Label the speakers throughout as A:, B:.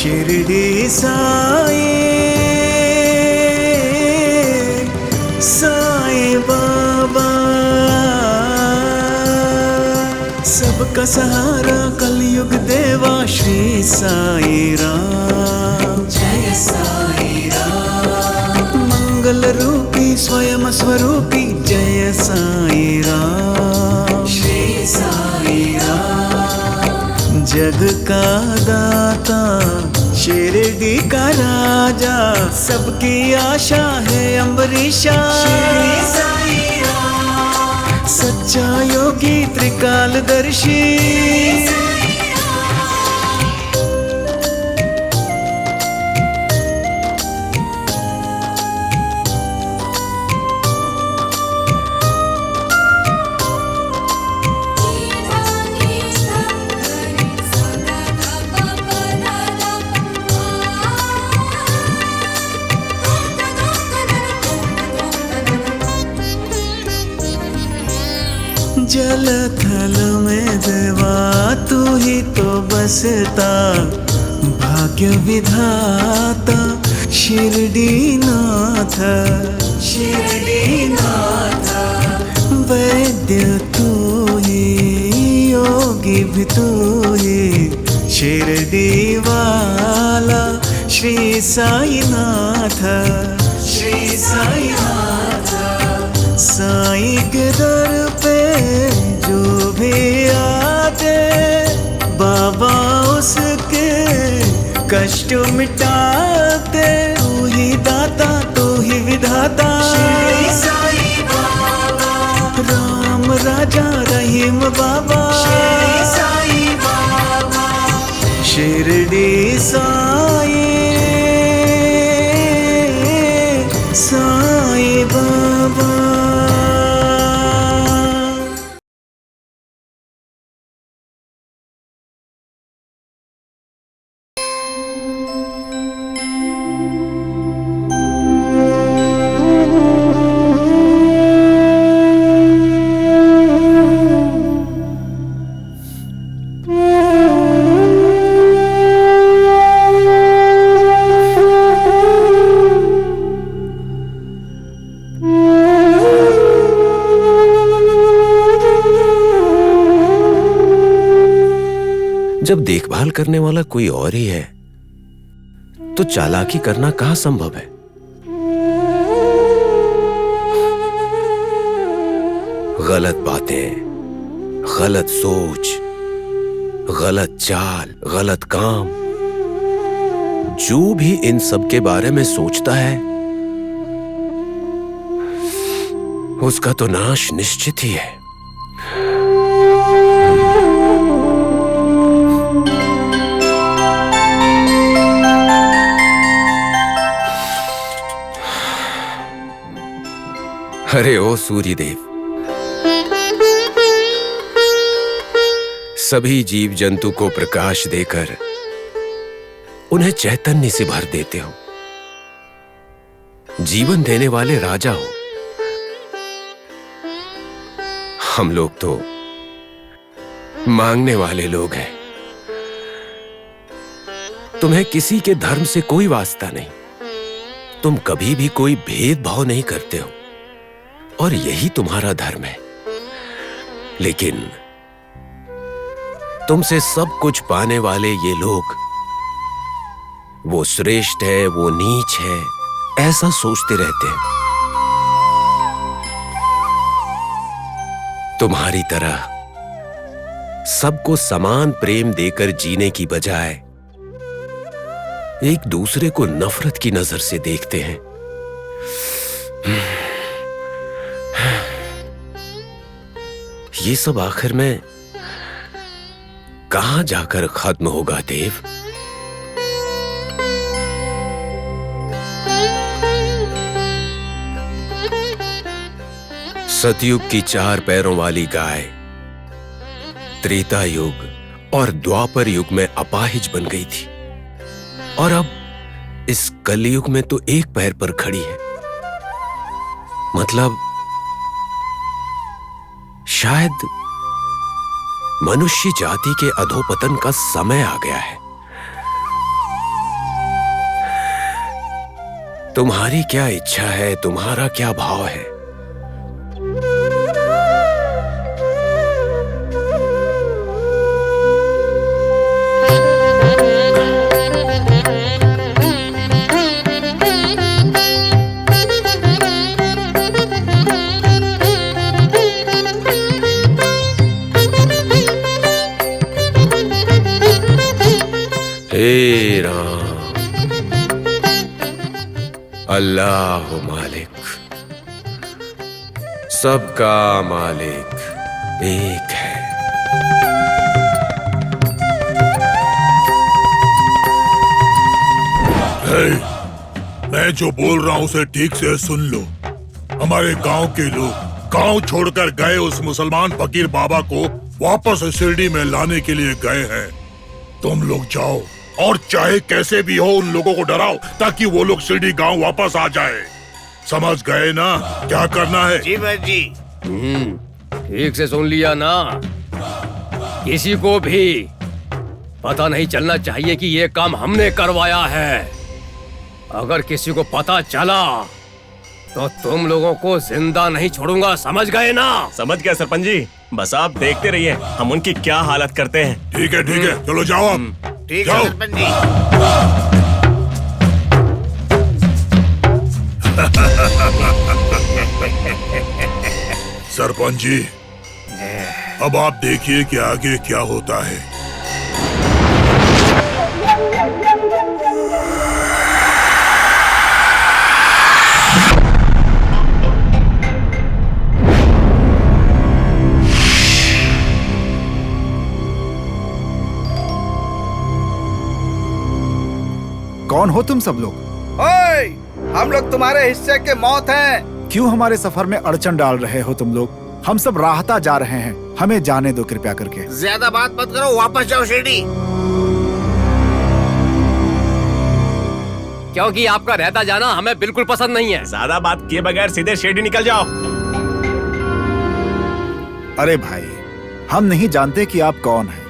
A: शिरडी साई साई बाबा, सबका सहारा कलयुग देवा श्री साई राम।
B: जय साई राम।
A: मंगल रूपी स्वयं स्वरूपी जय साई राम।
B: श्री साई राम।
A: जग का दाता शिरडी का राजा, सबकी आशा है अम्बरीशा।
B: श्री साई राम।
A: सच्चा योगी त्रिकालदर्शी, जल थल में देवा तू ही तो बसता, भाग्य विधाता शिरडी नाथ।
B: शिरडी नाथ।
A: वैद्य तू ही, योगी भी तू ही, शिरडी वाला श्री साई नाथ।
B: श्री साई नाथ।
A: साई के दर पे जो भी आते, बाबा उसके कष्ट मिटाते। तू ही दाता तू ही विधाता,
B: श्री साई बाबा।
A: राम राजा रहीम बाबा।
B: श्री साई बाबा।
A: शिरडी साई साई बाबा।
C: जब देखभाल करने वाला कोई और ही है तो चालाकी करना कहां संभव है। गलत बातें, गलत सोच, गलत चाल, गलत काम, जो भी इन सब के बारे में सोचता है उसका तो नाश निश्चित ही है। अरे ओ सूर्यदेव, सभी जीव जंतु को प्रकाश देकर उन्हें चैतन्य से भर देते हो, जीवन देने वाले राजा हो। हम लोग तो मांगने वाले लोग हैं। तुम्हें किसी के धर्म से कोई वास्ता नहीं, तुम कभी भी कोई भेदभाव नहीं करते हो और यही तुम्हारा धर्म है। लेकिन तुमसे सब कुछ पाने वाले ये लोग, वो श्रेष्ठ है, वो नीच है, ऐसा सोचते रहते हैं। तुम्हारी तरह सबको समान प्रेम देकर जीने की बजाय एक दूसरे को नफरत की नजर से देखते हैं। ये सब आखिर में कहां जाकर खत्म होगा देव? सतयुग की 4 पैरों वाली गाय त्रेता युग और द्वापर युग में अपाहिज बन गई थी और अब इस कलयुग में तो एक पैर पर खड़ी है। मतलब शायद मनुष्य जाति के अधोपतन का समय आ गया है। तुम्हारी क्या इच्छा है, तुम्हारा क्या भाव है? हे राम, अल्लाह मालिक, सबका मालिक एक है।
D: मैं जो बोल रहा हूँ उसे ठीक से सुन लो। हमारे गांव के लोग गांव छोड़कर गए उस मुसलमान फकीर बाबा को वापस शिरडी में लाने के लिए गए हैं। तुम लोग जाओ और चाहे कैसे भी हो उन लोगों को डराओ ताकि वो लोग शिरडी गांव वापस आ जाए। समझ गए ना क्या करना है?
E: जी भाई जी।
F: ठीक से सुन लिया ना। किसी को भी पता नहीं चलना चाहिए कि ये काम हमने करवाया है। अगर किसी को पता चला तो तुम लोगों को जिंदा नहीं छोड़ूंगा, समझ गए ना?
E: समझ गया सरपंच जी, बस आप देखते रहिए हम उनकी क्या हालत करते हैं।
D: ठीक है चलो जाओ आप।
E: ठीक है सरपंच जी।
D: सरपंच जी, अब आप देखिए कि आगे क्या होता है।
G: कौन हो तुम सब लोग?
H: ओए, हम लोग तुम्हारे हिस्से के मौत हैं।
G: क्यों हमारे सफर में अड़चन डाल रहे हो तुम लोग? हम सब राहता जा रहे हैं, हमें जाने दो कृपया करके।
H: ज्यादा बात मत करो, वापस जाओ शिरडी।
F: क्योंकि आपका रहता जाना हमें बिल्कुल पसंद नहीं है।
E: ज्यादा बात किए बगैर सीधे शिरडी निकल जाओ।
G: अरे भाई, हम नहीं जानते कि आप कौन हैं।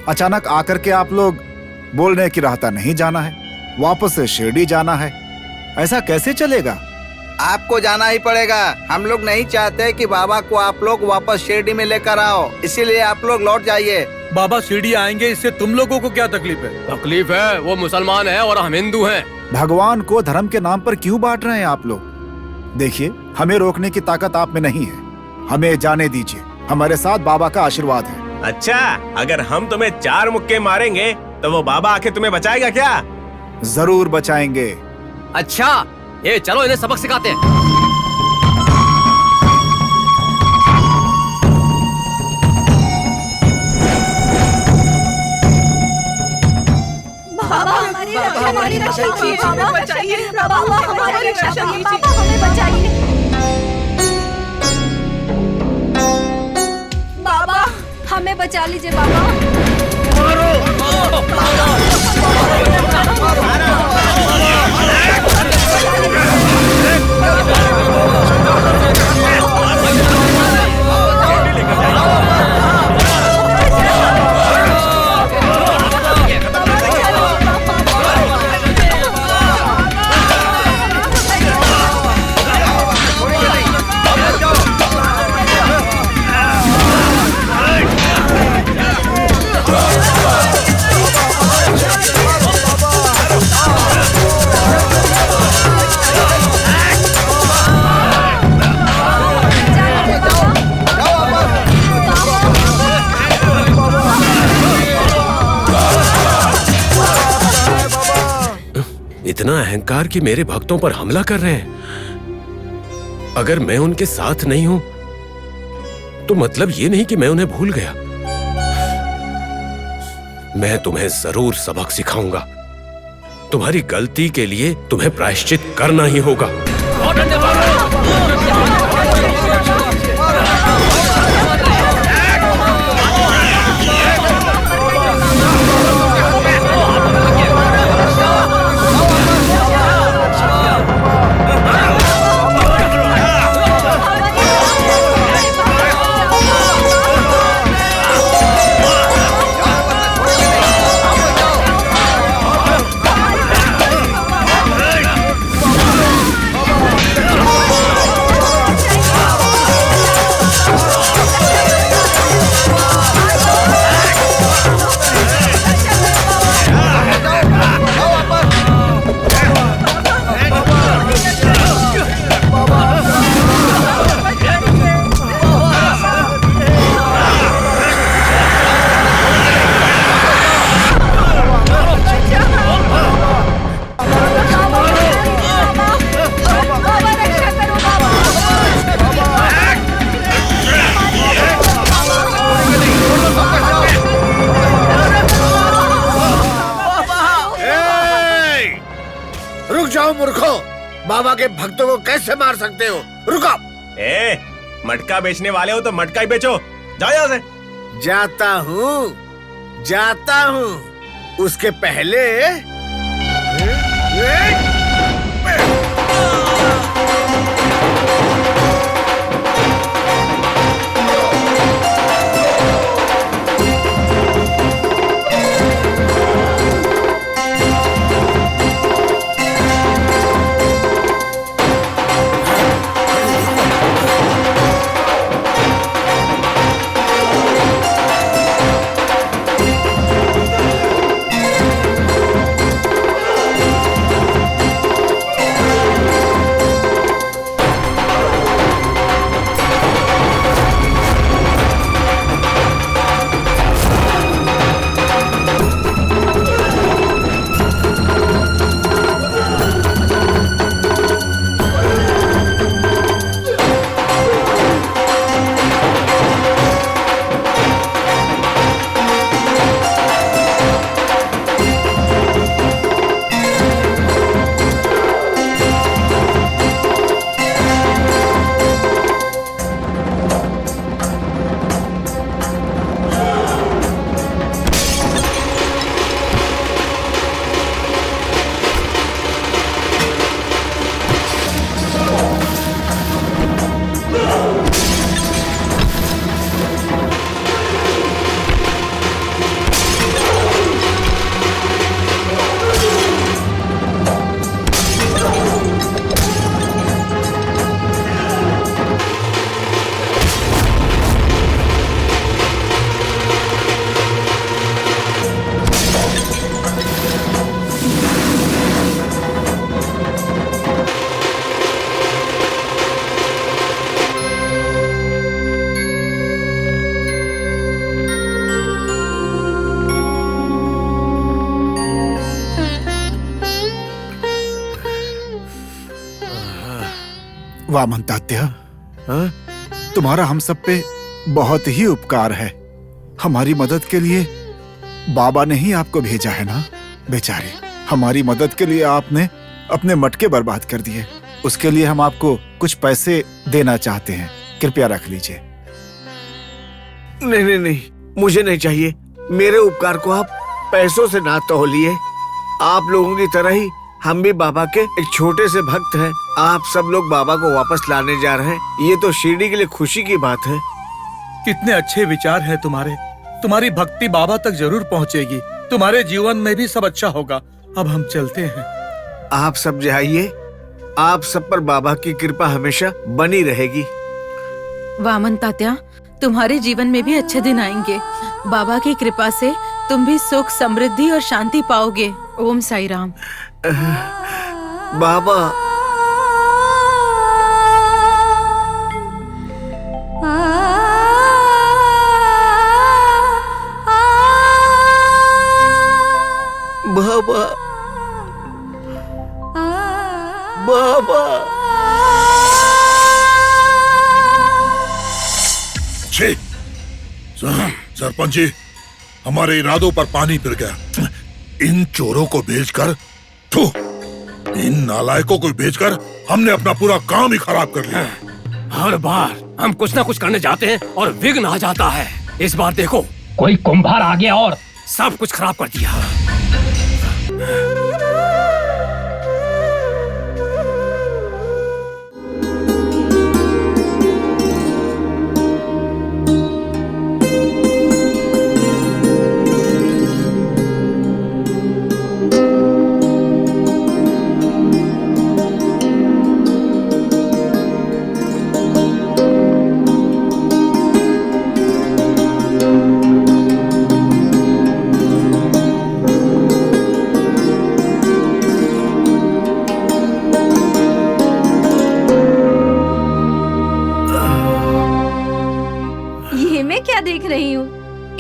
G: अचानक आकर के आप लोग बोल रहे हैं कि राहता नहीं जाना है, वापस से शिरडी जाना है। ऐसा कैसे चलेगा?
H: आपको जाना ही पड़ेगा। हम लोग नहीं चाहते कि बाबा को आप लोग वापस शिरडी में लेकर आओ, इसीलिए आप लोग लौट जाइए।
I: बाबा शिरडी आएंगे, इससे तुम लोगों को क्या तकलीफ है?
F: तकलीफ है, वो मुसलमान है और हम हिंदू हैं।
G: भगवान को धर्म के नाम पर क्यों बांट रहे हैं आप लोग? देखिए, हमें रोकने की ताकत आप में नहीं है। हमें जाने दीजिए, हमारे साथ बाबा का आशीर्वाद है।
E: अच्छा, अगर हम तुम्हें 4 मुक्के मारेंगे तो वो बाबा आके तुम्हें बचाएगा क्या?
G: जरूर बचाएंगे।
F: अच्छा, ये चलो इन्हें सबक सिखाते हैं।
J: बाबा हमारी रक्षा कीजिए, बाबा बचाइए, बाबा हमारी रक्षा कीजिए, बाबा हमें बचाइए। बाबा हमें बचा लीजिए बाबा।
C: इतना अहंकार कि मेरे भक्तों पर हमला कर रहे हैं। अगर मैं उनके साथ नहीं हूं तो मतलब ये नहीं कि मैं उन्हें भूल गया। मैं तुम्हें जरूर सबक सिखाऊंगा। तुम्हारी गलती के लिए तुम्हें प्रायश्चित करना ही होगा।
K: रुको मूर्खो, बाबा के भक्तों को कैसे मार सकते हो? रुको।
E: मटका बेचने वाले हो तो मटका ही बेचो, जाओ यहाँ से।
K: जाता हूँ, उसके पहले
G: वामन तात्या, तुम्हारा हम सब पे बहुत ही उपकार है। हमारी मदद के लिए बाबा ने ही आपको भेजा है ना। बेचारे, हमारी मदद के लिए आपने अपने मटके बर्बाद कर दिए। उसके लिए हम आपको कुछ पैसे देना चाहते हैं, कृपया रख लीजिए।
K: नहीं नहीं नहीं, मुझे नहीं चाहिए। मेरे उपकार को आप पैसों से ना तौलिए। आप लोगों की तरह ही हम भी बाबा के एक छोटे से भक्त हैं। आप सब लोग बाबा को वापस लाने जा रहे हैं, ये तो शिरडी के लिए खुशी की बात है।
I: कितने अच्छे विचार हैं तुम्हारे। तुम्हारी भक्ति बाबा तक जरूर पहुंचेगी। तुम्हारे जीवन में भी सब अच्छा होगा। अब हम चलते हैं।
K: आप सब जाइए। आप सब पर बाबा की कृपा हमेशा बनी रहेगी।
J: वामन तात्या, तुम्हारे जीवन में भी अच्छे दिन आएंगे। बाबा की कृपा से तुम भी सुख, समृद्धि और शांति पाओगे। ओम साई राम।
K: बाबा, बाबा, बाबा।
D: छी, सरपंच जी, हमारे इरादों पर पानी फिर गया। इन चोरों को बेचकर, इन नालायकों को बेचकर हमने अपना पूरा काम ही खराब कर लिया।
F: हर बार हम कुछ ना कुछ करने जाते हैं और विघ्न आ जाता है। इस बार देखो, कोई कुंभार आ गया और सब कुछ खराब कर दिया।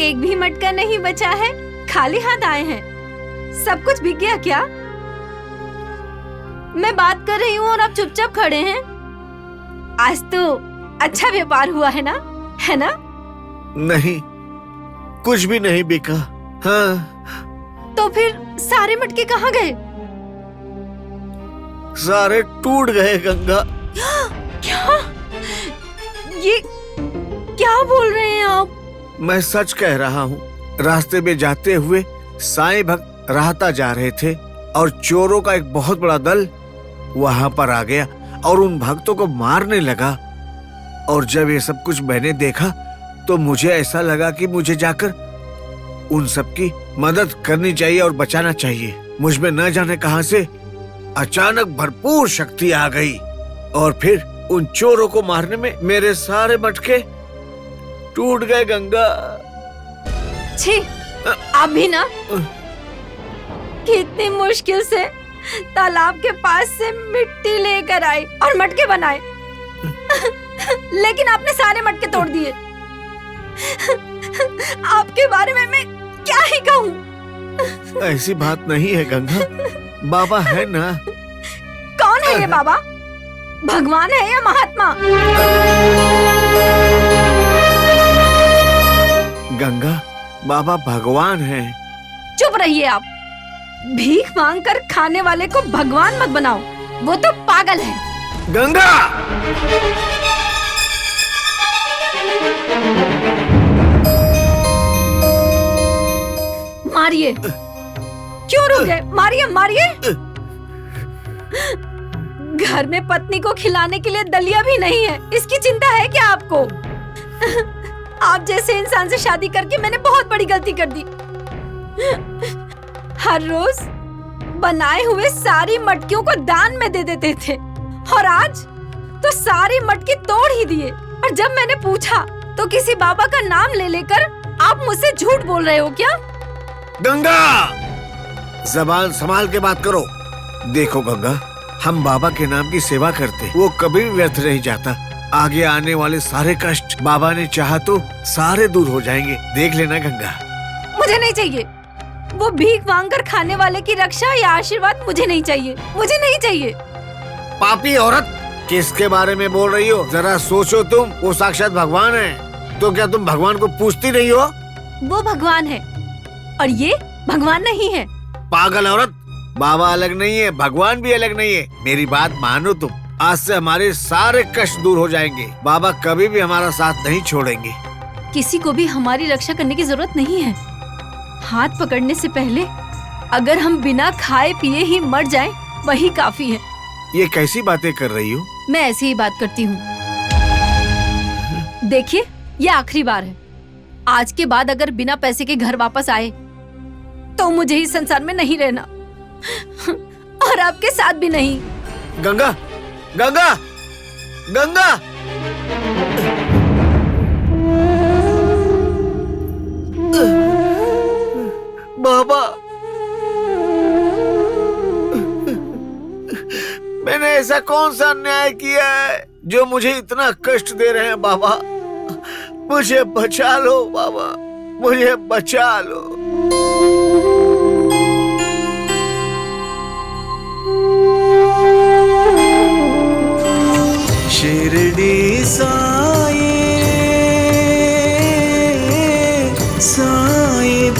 J: एक भी मटका नहीं बचा है। खाली हाथ आए हैं। सब कुछ बिक गया क्या? मैं बात कर रही हूँ और आप चुपचाप खड़े हैं। आज तो अच्छा व्यापार हुआ है ना? है ना?
K: नहीं, कुछ भी नहीं बिका। हाँ।
J: तो फिर सारे मटके कहाँ गए?
K: सारे टूट गए गंगा।
J: क्या? ये क्या बोल रहे हैं आप?
K: मैं सच कह रहा हूँ। रास्ते में जाते हुए साईं भक्त राहता जा रहे थे और चोरों का एक बहुत बड़ा दल वहां पर आ गया और उन भक्तों को मारने लगा। और जब ये सब कुछ मैंने देखा तो मुझे ऐसा लगा कि मुझे जाकर उन सब की मदद करनी चाहिए और बचाना चाहिए। मुझ में न जाने कहां से अचानक भरपूर शक्ति आ गई और फिर उन चोरों को मारने में मेरे सारे मटके टूट गए गंगा।
J: छी, आप भी ना कितनी मुश्किल से तालाब के पास से मिट्टी लेकर आए और मटके बनाए लेकिन आपने सारे मटके तोड़ दिए। आपके बारे में मैं क्या ही कहूँ।
K: ऐसी बात नहीं है गंगा, बाबा है ना।
J: कौन है ये बाबा? भगवान है या महात्मा?
K: गंगा, बाबा भगवान है।
J: चुप रहिए आप। भीख मांगकर खाने वाले को भगवान मत बनाओ, वो तो पागल है।
K: गंगा!
J: मारिए। क्यों रुक गए? मारिए मारिए। घर में पत्नी को खिलाने के लिए दलिया भी नहीं है, इसकी चिंता है क्या आपको? आप जैसे इंसान से शादी करके मैंने बहुत बड़ी गलती कर दी। हर रोज बनाए हुए सारी मटकियों को दान में दे देते थे और आज तो सारी मटकी तोड़ ही दिए। और जब मैंने पूछा तो किसी बाबा का नाम ले लेकर आप मुझसे झूठ बोल रहे हो क्या?
K: गंगा, जबान संभाल के बात करो। देखो गंगा, हम बाबा के नाम की सेवा करते, वो कभी भी व्यर्थ नहीं जाता। आगे आने वाले सारे कष्ट बाबा ने चाहा तो सारे दूर हो जाएंगे। देख लेना गंगा।
J: मुझे नहीं चाहिए वो भीख मांगकर खाने वाले की रक्षा या आशीर्वाद। मुझे नहीं चाहिए, मुझे नहीं चाहिए।
K: पापी औरत, किसके बारे में बोल रही हो? जरा सोचो तुम, वो साक्षात भगवान है। तो क्या तुम भगवान को पूछती नहीं हो?
J: वो भगवान है और ये भगवान नहीं है।
K: पागल औरत, बाबा अलग नहीं है, भगवान भी अलग नहीं है। मेरी बात मानो तुम। आज से हमारे सारे कष्ट दूर हो जाएंगे। बाबा कभी भी हमारा साथ नहीं छोड़ेंगे।
J: किसी को भी हमारी रक्षा करने की जरूरत नहीं है। हाथ पकड़ने से पहले अगर हम बिना खाए पिए ही मर जाएं, वही काफी है।
K: ये कैसी बातें कर रही हो?
J: मैं ऐसी ही बात करती हूँ। देखिए, ये आखिरी बार है। आज के बाद अगर बिना पैसे के घर वापस आए तो मुझे इस संसार में नहीं रहना और आपके साथ भी नहीं।
K: गंगा, गंगा, गंगा! बाबा, मैंने ऐसा कौन सा अन्याय किया है जो मुझे इतना कष्ट दे रहे हैं? बाबा, मुझे बचा लो बाबा, मुझे बचा लो।
A: शिरडी साई साई